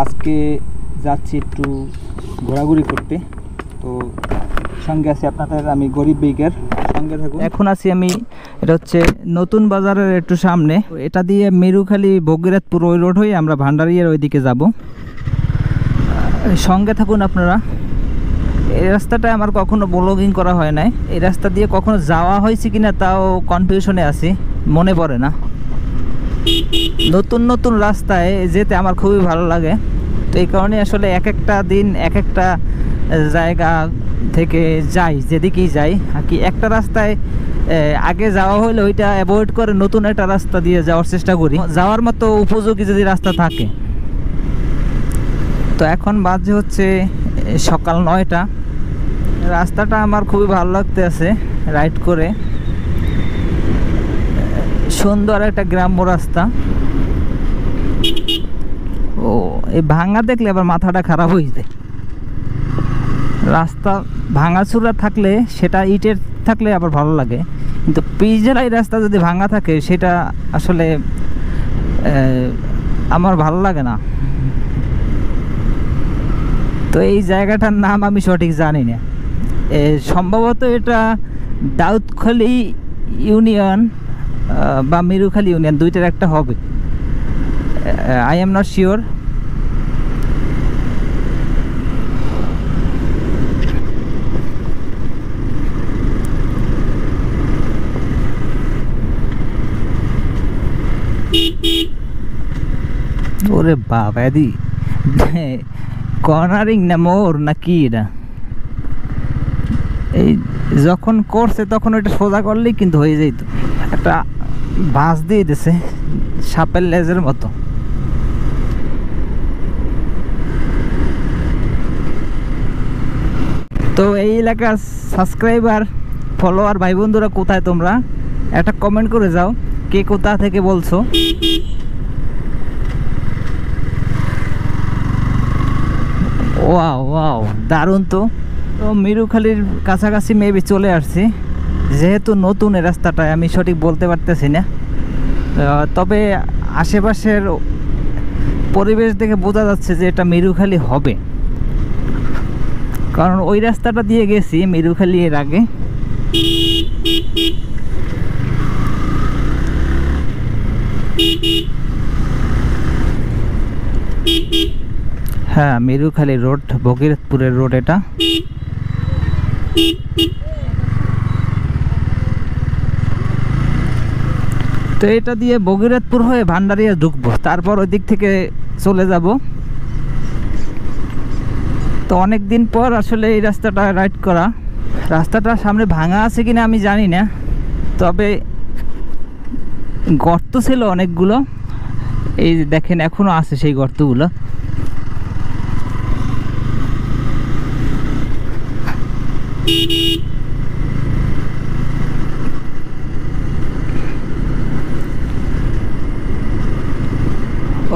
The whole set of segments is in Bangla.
আজকে যাচ্ছি একটু ঘোরাঘুরি করতে। তো সঙ্গে আছি আপনাদের আমি গরিব বেকার, সঙ্গে থাকুন। এখন আছি আমি, এটা হচ্ছে নতুন বাজারের একটু সামনে। এটা দিয়ে মেরুখালী বগিরাতপুর ওই রোড হয়ে আমরা ভান্ডারিয়ার ওইদিকে যাব। সঙ্গে থাকুন আপনারা। এই রাস্তাটা আমার কখনো ব্লগিং করা হয় নাই, এই রাস্তা দিয়ে কখনো যাওয়া হয়েছে কিনা তাও কনফিউশনে আছি, মনে পড়ে না। নতুন নতুন রাস্তায় যেতে আমার খুবই ভালো লাগে। তো এই কারণে আসলে এক একটা দিন এক একটা জায়গা থেকে যাই, যেদিকেই যাই আর কি, একটা রাস্তায় আগে যাওয়া হলে ওইটা অ্যাভয়েড করে নতুন একটা রাস্তা দিয়ে যাওয়ার চেষ্টা করি, যাওয়ার মতো উপযোগী যদি রাস্তা থাকে। তো এখন বাজে হচ্ছে সকাল 9টা। রাস্তাটা আমার খুবই ভালো লাগতে আছে রাইড করে, সুন্দর একটা গ্রাম্য রাস্তা। ও এই ভাঙা দেখলে আবার মাথাটা খারাপ হয়ে যায়। রাস্তা ভাঙাচুরা থাকলে, সেটা ইটের থাকলে আবার ভালো লাগে, কিন্তু পিচঢালাই রাস্তা যদি ভাঙা থাকে সেটা আসলে আমার ভালো লাগে না। তো এই জায়গাটার নাম আমি সঠিক জানি না, সম্ভবত এটা দাউদখালী ইউনিয়ন বা মেরুখালী ইউনিয়ন, দুইটার একটা হবে, আই এম নট শিওর। ওরে বাবা দি কর্নারিং না মোর না কি এটা, এই যখন করছে তখন ওইটা সোজা করলেই কিন্তু হয়ে যেত। একটা বাস দিয়ে দিছে সাপের লেজের মতো। তো এই এলাকার সাবস্ক্রাইবার ফলোয়ার ভাই বন্ধুরা কোথায় তোমরা, একটা কমেন্ট করে যাও কে কোথা থেকে বলছো। ওয়াও ওয়াও, দারুণ। তো মেরুখালীর কাছাকাছি মেবি চলে আসছি, যেহেতু নতুন এই রাস্তাটায় আমি সঠিক বলতে পারতেছি না, তবে আশেপাশের পরিবেশ দেখে বোঝা যাচ্ছে যে এটা মেরুখালী হবে, কারণ ওই রাস্তাটা দিয়ে গেছি মেরুখালী এর আগে। হ্যাঁ, মেরুখালী রোড, ভগীরথপুরের রোড এটা। তো এটা দিয়ে ভগীরথপুর হয়ে ভান্ডারিয়া ঢুকবো, তারপর ওই দিক থেকে চলে যাব। তো অনেক দিন পর আসলে এই রাস্তাটা রাইড করা। রাস্তাটা সামনে ভাঙা আছে কিনা আমি জানি না, তবে গর্ত ছিল অনেকগুলো, এই দেখেন এখনো আছে সেই গর্তগুলো।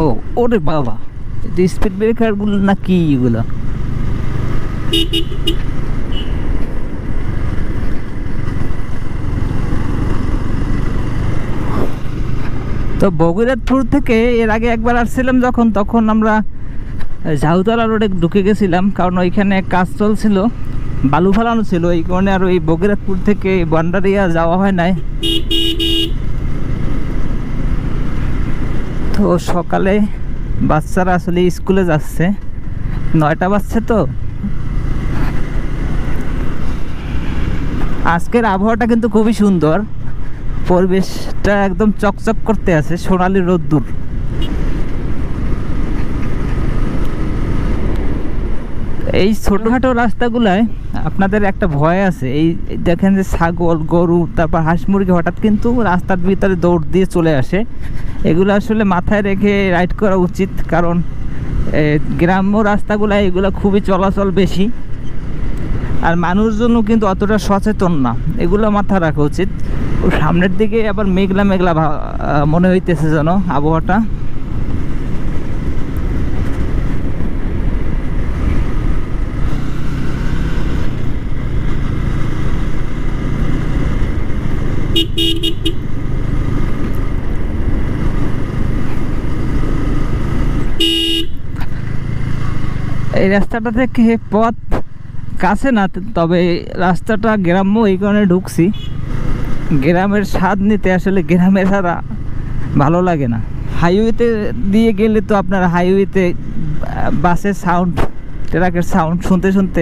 ও ওরে বাবা, স্পিড ব্রেকার গুলো না কি এগুলো। তো ভগীরথপুর থেকে এর আগে একবার আসছিলাম যখন, তখন আমরা ঝাউতলা রোডে ঢুকে গেছিলাম, কারণ ওইখানে কাজ চলছিল, বালু ফেলানো ছিল, এই কারণে আর ওই ভগীরথপুর থেকে ভান্ডারিয়া যাওয়া হয় নাই। তো সকালে বাচ্চারা আসলে স্কুলে যাচ্ছে, 9টা বাজছে। তো আজকের আবহাওয়াটা কিন্তু খুবই সুন্দর, পরিবেশটা একদম চকচক করতে আছে, সোনালি রোদ্দুর। এই ছোটখাটো রাস্তাগুলায় আপনাদের একটা ভয় আছে, এই দেখেন যে ছাগল গরু তারপর হাঁস মুরগি হঠাৎ কিন্তু রাস্তার ভিতরে দৌড় দিয়ে চলে আসে, এগুলো আসলে মাথায় রেখে রাইড করা উচিত, কারণ গ্রাম্য রাস্তাগুলো এগুলো খুবই চলাচল বেশি, আর মানুষজনও কিন্তু অতটা সচেতন না, এগুলো মাথায় রাখা উচিত। সামনের দিকে আবার মেঘলা মেঘলা মনে হইতেছে যেন আবহাওয়াটা। এই রাস্তাটা থেকে পথ কাছে না, তবে রাস্তাটা গ্রাম্য, এই কারণে ঢুকছি। গ্রামের স্বাদ নিতে আসলে গ্রামে ছাড়া ভালো লাগে না। হাইওয়েতে দিয়ে গেলে তো আপনার হাইওয়েতে বাসের সাউন্ড, ট্রাকের সাউন্ড শুনতে শুনতে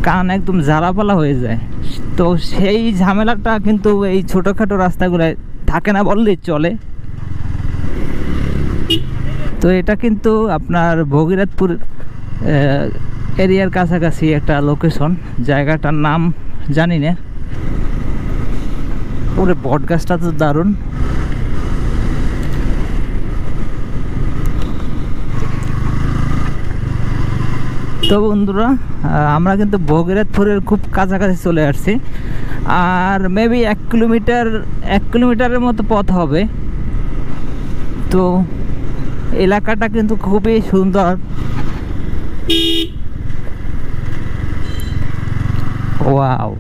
কান একদম জ্বালাপালা হয়ে যায়। তো সেই ঝামেলাটা কিন্তু এই ছোটোখাটো রাস্তাগুলোয় থাকে না বললেই চলে। তো এটা কিন্তু আপনার ভগীরথপুর এরিয়ার কাছাকাছি একটা লোকেশন, জায়গাটার নাম জানি না। পুরো বট গাছটা তো দারুণ। তো বন্ধুরা, আমরা কিন্তু ভগীরথপুরের খুব কাছাকাছি চলে আসছি। আর মেবি 1 কিলোমিটারের মতো পথ হবে। তো এলাকাটা কিন্তু খুবই সুন্দর। Wow,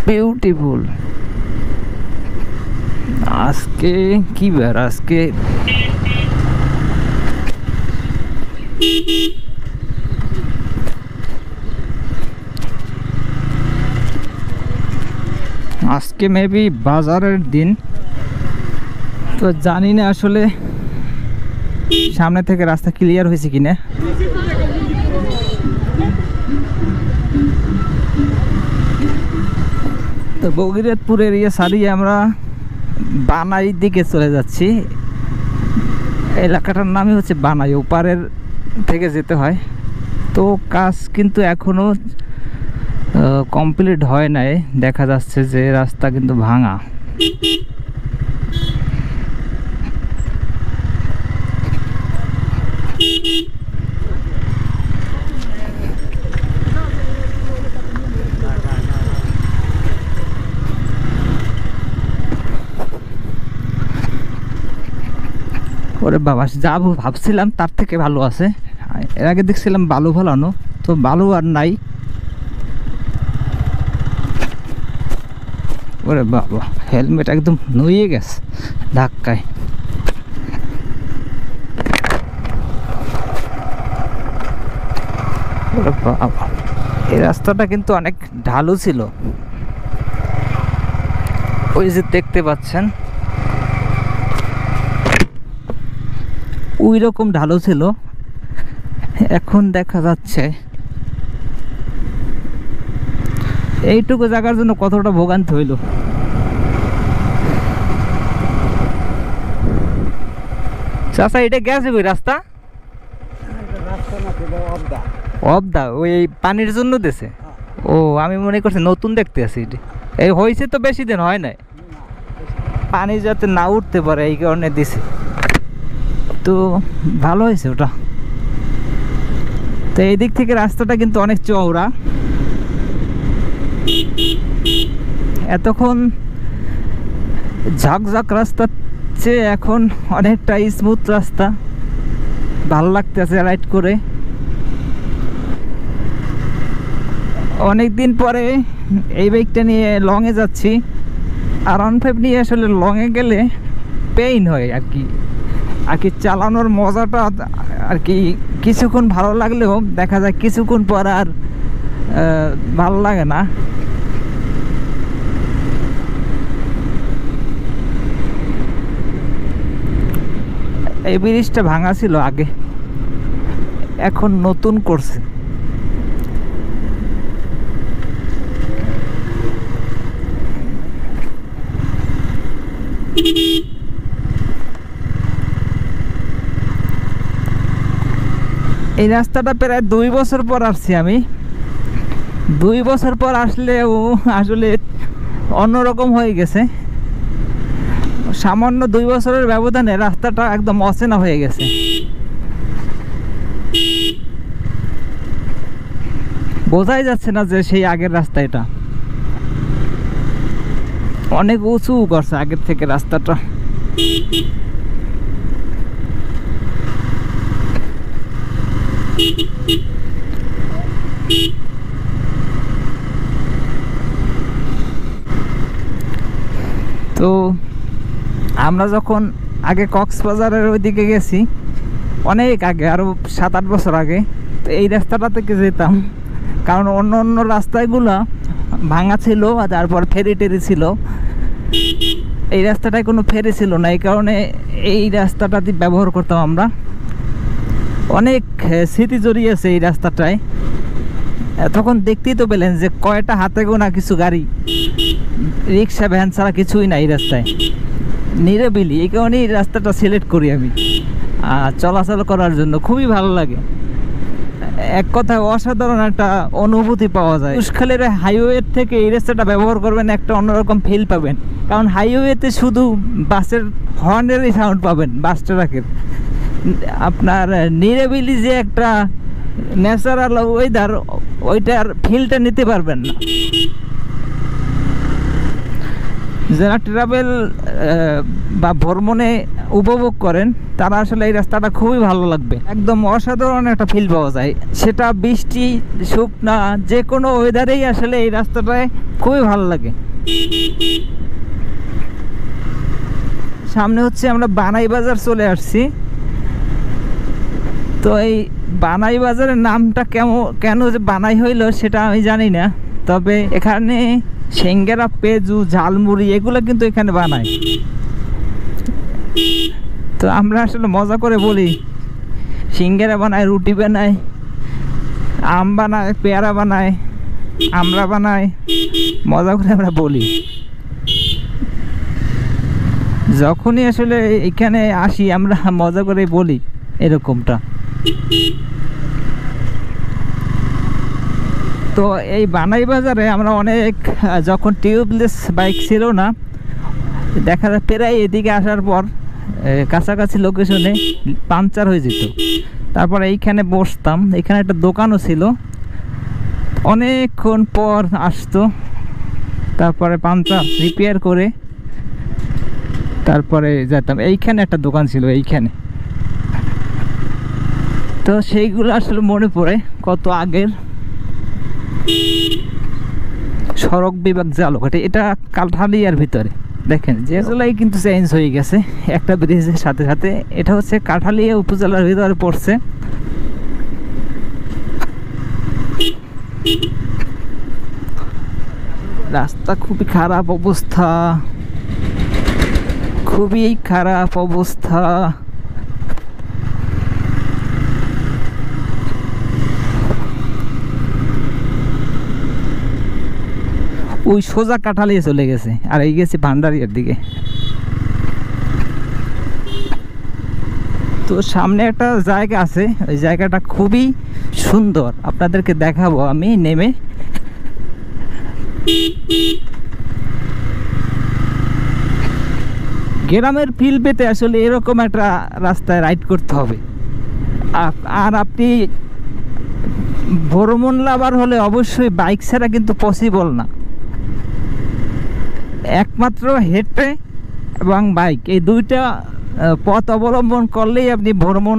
beautiful. আজকে কি বার? আজকে মেবি বাজারের দিন। তো জানি না আসলে সামনে থেকে রাস্তা ক্লিয়ার হয়েছে কিনা। তো ভগীরথপুর এরিয়া ছাড়িয়ে আমরা বানাইর দিকে চলে যাচ্ছি। এলাকাটার নামই হচ্ছে বানাই, ওপারের থেকে যেতে হয়। তো কাজ কিন্তু এখনো কমপ্লিট হয় নাই, দেখা যাচ্ছে যে রাস্তা কিন্তু ভাঙা। ওরে বাবা, যা ভাবছিলাম তার থেকে ভালো আছে। এর আগে দেখছিলাম বালু ফেলানো, তো বালু আর নাই। ওরে বাবা, হেলমেট একদম নুয়ে গেছে ধাক্কায়। ওরে বাবা, এই রাস্তাটা কিন্তু অনেক ঢালু ছিল, ওই যে দেখতে পাচ্ছেন ওই রকম ঢালু ছিল। এখন দেখা যাচ্ছে এইটুকু জায়গার জন্য কতটা ভোগান্তি হইল। চাচা, এটা গেছে ওই রাস্তা? অবদা ওই পানির জন্য দেছে। ও, আমি মনে করছি নতুন দেখতে আছি। এই হয়েছে তো বেশি দিন হয় নাই, পানি যাতে না উঠতে পারে এই কারণে দিছে। তো ভালো হয়েছে ওটা। তো এই দিক থেকে রাস্তাটা কিন্তু অনেক চওড়া। এতক্ষণ ঝাঁকঝাঁক রাস্তার চেয়ে এখন অনেকটা স্মুথ রাস্তা, ভালো লাগতেছে রাইড করে। অনেক দিন পরে এই বাইকটা নিয়ে লংয়ে যাচ্ছি। আর 1.5 নিয়ে আসলে লংয়ে গেলে পেইন হয় আর কি। চালানোর মজাটা আর কি কিছুক্ষণ ভালো লাগলেও দেখা যায় কিছুক্ষণ পর আর ভালো লাগে না। এই ব্রিজটা ভাঙা ছিল আগে, এখন নতুন করছে। এই রাস্তাটা প্রায় 2 বছর পর আসছি আমি। 2 বছর পর আসলেও আসলে অন্যরকম হয়ে গেছে। সামান্য 2 বছরের ব্যবধানে রাস্তাটা একদম অচেনা হয়ে গেছে। বোঝাই যাচ্ছে না যে সেই আগের রাস্তা। এটা অনেক উঁচু করছে আগের থেকে রাস্তাটা। তো আমরা যখন আগে কক্সবাজারের ওইদিকে গেছি, অনেক আগে, আরও 7-8 বছর আগে। তো এই রাস্তাটা থেকে যেতাম, কারণ অন্য অন্য রাস্তাগুলো ভাঙা ছিল, আর তারপর ফেরি টেরি ছিল। এই রাস্তাটায় কোনো ফেরি ছিল না, এই কারণে এই রাস্তাটাতে ব্যবহার করতাম আমরা। অনেক স্মৃতি জড়িয়ে আছে এই রাস্তাটায়। তখন দেখতেই তো পেলেন যে কয়টা হাতে গোনা কিছু গাড়ি, রিক্সা ভ্যান ছাড়া কিছুই নাই এই রাস্তায়, নিরিবিলি। এই কারণেই এই রাস্তাটা সিলেক্ট করি আমি চলাচল করার জন্য, খুবই ভালো লাগে। এক কথায় অসাধারণ একটা অনুভূতি পাওয়া যায়। কুশখালীর হাইওয়ের থেকে এই রাস্তাটা ব্যবহার করবেন, একটা অন্যরকম ফিল পাবেন। কারণ হাইওয়েতে শুধু বাসের হর্নেরই সাউন্ড পাবেন, বাস ট্রাকের। আপনার নিরিবিলি যে একটা ন্যাচারাল ওয়েদার, ওইটার ফিলটা নিতে পারবেন না। যারা ট্রাভেল বা ভ্রমণে উপভোগ করেন তারা আসলে এই রাস্তাটা খুবই ভালো লাগবে। একদম অসাধারণ একটা ফিল পাওয়া যায়, সেটা বৃষ্টি শুকনা যে কোনো ওয়েদারেই আসলে এই রাস্তাটায় খুবই ভালো লাগে। সামনে হচ্ছে আমরা বানাই বাজার চলে আসছি। তো এই বানাই বাজারের নামটা কেন যে বানাই হইলো সেটা আমি জানি না, তবে এখানে সিঙ্গারা, পেঁয়াজু, ঝালমুড়ি এগুলো কিন্তু এখানে বানায়। তো আমরা আসলে মজা করে বলি সিঙ্গারা বানায়, রুটি বানায়, আম বানায়, পেয়ারা বানায়, আমরা বানায়, মজা করে আমরা বলি। যখনই আসলে এখানে আসি আমরা মজা করে বলি এরকমটা। তো এই বানাই বাজারে আমরা অনেক, যখন টিউবলেস বাইক ছিল না, দেখা যায় প্রায় এদিকে আসার পর কাছাকাছি লোকেশনে পাংচার হয়ে যেত। তারপর এইখানে বসতাম, এখানে একটা দোকানও ছিল, অনেকক্ষণ পর আসতো, তারপরে পাংচার রিপেয়ার করে তারপরে যেতাম। এইখানে একটা দোকান ছিল এইখানে। তো সেইগুলো আসলে মনে পড়ে কত আগের। সড়ক বিভাগ জালঘাটে, এটা কাঠালিয়ার ভিতরে। দেখেন যে জেলায় কিন্তু চেঞ্জ হয়ে গেছে একটা ব্রিজের সাথে সাথে। এটা হচ্ছে কাঠালিয়া উপজেলার ভিতরে পড়ছে। রাস্তা খুবই খারাপ অবস্থা, খুবই খারাপ অবস্থা। ওই সোজা কাঠালিয়ে চলে গেছে, আর এই গেছে ভান্ডারিয়ার দিকে। তো সামনে একটা জায়গা আছে, ওই জায়গাটা খুবই সুন্দর, আপনাদেরকে দেখাবো আমি নেমে। গ্রামের ফিল পেতে আসলে এরকম একটা রাস্তায় রাইড করতে হবে। আর আপনি ভ্রমণ লাভার হলে অবশ্যই বাইক ছাড়া কিন্তু পসিবল না। একমাত্র হেঁটে এবং বাইক, এই দুইটা পথ অবলম্বন করলেই আপনি ভ্রমণ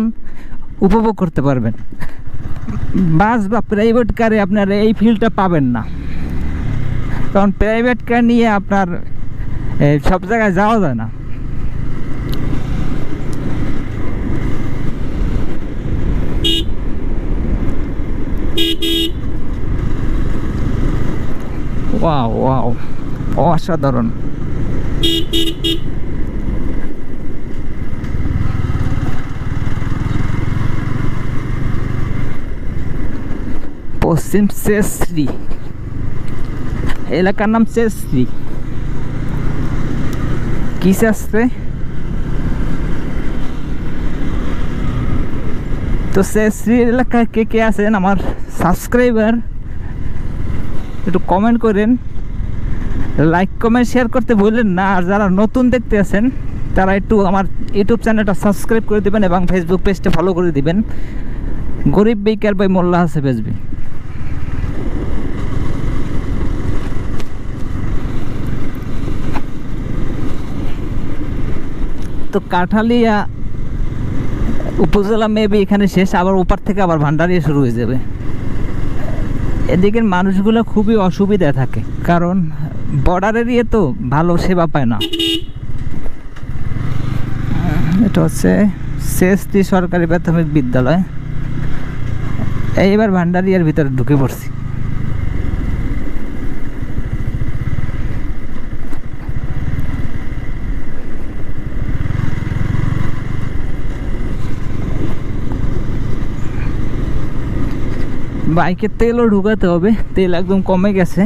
উপভোগ করতে পারবেন। বাস বা প্রাইভেট কারে আপনার এই ফিলটা পাবেন না, কারণ প্রাইভেট কার নিয়ে আপনার সব জায়গায় যাওয়া যায় না। ওয়াও ওয়াও, অসাধারণ। পশ্চিম শেষশ্রী, এলাকার নাম শেষশ্রী। কি শেষশ্রী? তো শেষশ্রী এলাকায় কে কে আছেন আমার সাবস্ক্রাইবার, একটু কমেন্ট করেন, লাইক কমেন্ট শেয়ার করতে ভুলেন না। আর যারা নতুন দেখতে আছেন তারা একটু আমার ইউটিউব চ্যানেলটা সাবস্ক্রাইব করে দেবেন এবং ফেসবুক পেজটা ফলো করে দিবেন। গরিব বেকার ভাই মোল্লা হাসে বেচবি। তো কাঠালিয়া উপজেলা মেবি এখানে শেষ, আবার ওপার থেকে আবার ভান্ডারিয়া শুরু হয়ে যাবে। এদিকের মানুষগুলো খুবই অসুবিধায় থাকে, কারণ বর্ডার এরিয়া তো ভালো সেবা পায় না। এটা হচ্ছে CST সরকারি প্রাথমিক বিদ্যালয়। এইবার ভান্ডারিয়ার ভিতরে ঢুকে পড়ছি। বাইকের তেলও ঢুকাতে হবে, তেল একদম কমে গেছে।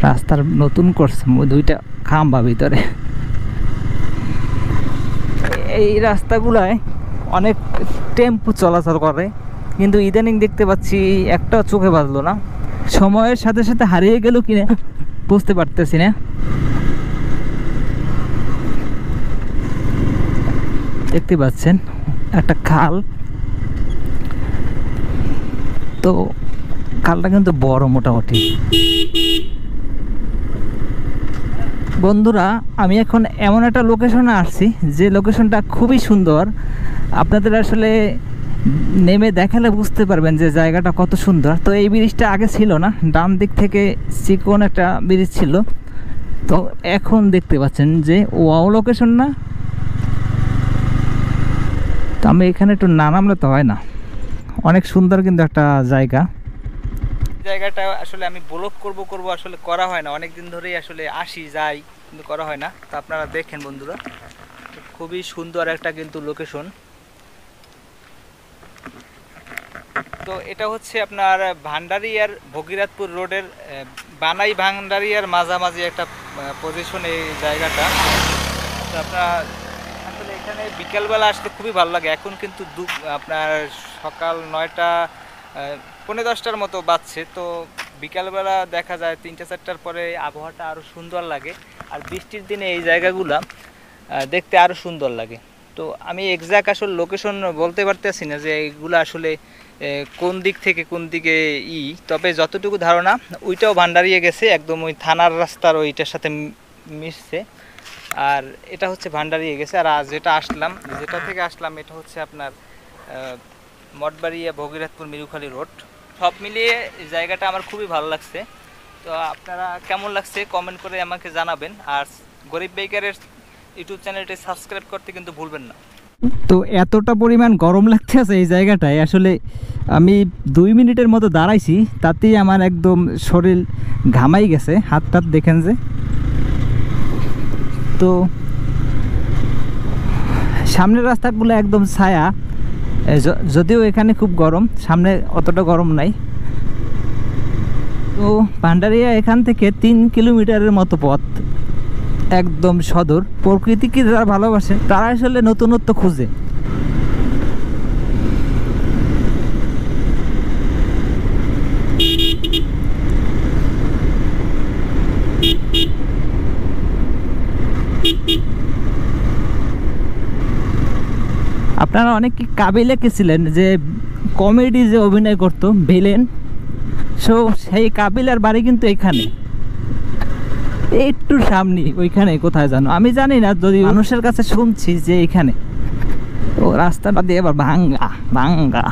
রাস্তার নতুন করছে দুইটা খাম্বা ভিতরে। এই রাস্তাগুলায় অনেক টেম্পু চলাচল করে, কিন্তু ইদানিং দেখতে পাচ্ছি একটা চোখে বাজলো না। সময়ের সাথে সাথে হারিয়ে গেল কিনা বুঝতে পারতেছি না। দেখতে পাচ্ছেন একটা খাল, তো খালটা কিন্তু বড় মোটামুটি। বন্ধুরা, আমি এখন এমন একটা লোকেশনে আসছি যে লোকেশনটা খুবই সুন্দর। আপনাদের আসলে নেমে দেখালে বুঝতে পারবেন যে জায়গাটা কত সুন্দর। তো এই ব্রিজটা আগে ছিল না, ডান দিক থেকে চিকন একটা ব্রিজ ছিল, তো এখন দেখতে পাচ্ছেন যে ওয়াও লোকেশন না। তো আমি এখানে একটু না নামলে তো হয় না। অনেক সুন্দর কিন্তু একটা জায়গাটা আসলে আমি ব্লগ করব আসলে করা হয় না, অনেক দিন ধরেই আসলে আসি যাই কিন্তু করা হয় না। তো আপনারা দেখেন বন্ধুরা, খুবই সুন্দর একটা কিন্তু লোকেশন। তো এটা হচ্ছে আপনার ভান্ডারিয়ার ভগীরথপুর রোডের বানাই ভান্ডারিয়ার মাঝামাঝি একটা পজিশন এই জায়গাটা। তো আপনার আসলে এখানে বিকেলবেলা আসতে খুবই ভালো লাগে। এখন কিন্তু আপনার সকাল 9টা পৌনে 10টার মতো বাজছে। তো বিকালবেলা দেখা যায় 3টা-4টার পরে আবহাওয়াটা আরও সুন্দর লাগে, আর বৃষ্টির দিনে এই জায়গাগুলো দেখতে আরও সুন্দর লাগে। তো আমি এক্স্যাক্ট আসলে লোকেশন বলতে পারতেছি না যে এইগুলো আসলে কোন দিক থেকে কোন দিকে তবে যতটুকু ধারণা ওইটাও ভান্ডারিয়ে গেছে, একদম ওই থানার রাস্তার ওইটার সাথে মিশছে। আর এটা হচ্ছে ভান্ডারিয়ে গেছে। আর যেটা থেকে আসলাম এটা হচ্ছে আপনার মঠবাড়িয়া ভগীরথপুর মিরুখালী রোড। সব মিলিয়ে জায়গাটা আমার খুবই ভালো লাগছে। তো আপনারা কেমন লাগছে কমেন্ট করে আমাকে জানাবেন। আর গরিব বাইকারের ইউটিউব চ্যানেলটি সাবস্ক্রাইব করতে কিন্তু ভুলবেন না। তো এতটা পরিমাণ গরম লাগতেছে এই জায়গাটায়, আসলে আমি 2 মিনিটের মতো দাঁড়াইছি, তাতেই আমার একদম শরীর ঘামাই গেছে। হাত টাত দেখেন যে। তো সামনের রাস্তাগুলো একদম ছায়া, যদিও এখানে খুব গরম, সামনে অতটা গরম নাই। তো ভান্ডারিয়া এখান থেকে 3 কিলোমিটারের মতো পথ, একদম সদর। প্রকৃতিকে যারা ভালোবাসে তারা আসলে নতুনত্ব খুঁজে। আপনারা অনেকে কাবিলে গেছিলেন যে কমেডি যে অভিনয় করতো ভিলেন, সো সেই কাবিলার বাড়ি কিন্তু এখানে, একটু সামনে ওইখানে কোথায় জানো, আমি জানি না, যদি মানুষের কাছে শুনছি যে এখানে। ও রাস্তাটা দিয়ে আবার ভাঙ্গা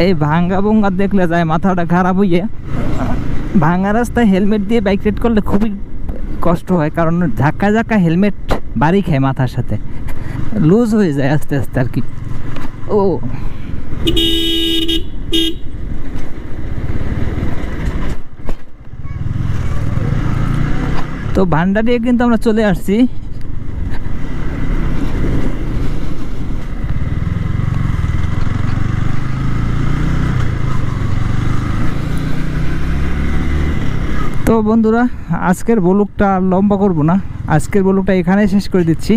এই ভাঙ্গা ভঙ্গা দেখলে যায় মাথাটা খারাপ হইয়ে। ভাঙ্গা রাস্তায় হেলমেট দিয়ে বাইক রাইড করলে খুবই কষ্ট হয়, কারণ ধাক্কা হেলমেট বাড়ি খায় মাথার সাথে, লুজ হয়ে যায় আস্তে আস্তে আর কি। ও তো ভান্ডারিয়া কিন্তু আমরা চলে আসছি। তো বন্ধুরা, আজকের ব্লগটা লম্বা করব না, আজকের ব্লগটা এখানেই শেষ করে দিচ্ছি।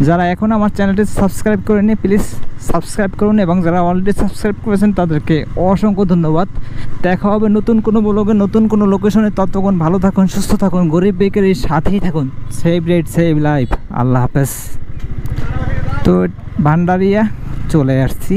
যারা এখন আমার চ্যানেলটি সাবস্ক্রাইব করেনি প্লিজ সাবস্ক্রাইব করুন, এবং যারা অলরেডি সাবস্ক্রাইব করেছেন তাদেরকে অসংখ্য ধন্যবাদ। দেখা হবে নতুন কোনো ব্লগে, নতুন কোনো লোকেশনে। ততক্ষণ ভালো থাকুন, সুস্থ থাকুন, গরিব বেকের এই সাথেই থাকুন। Save rate save life. আল্লাহ হাফেজ। তো ভান্ডারিয়া চলে আসছি।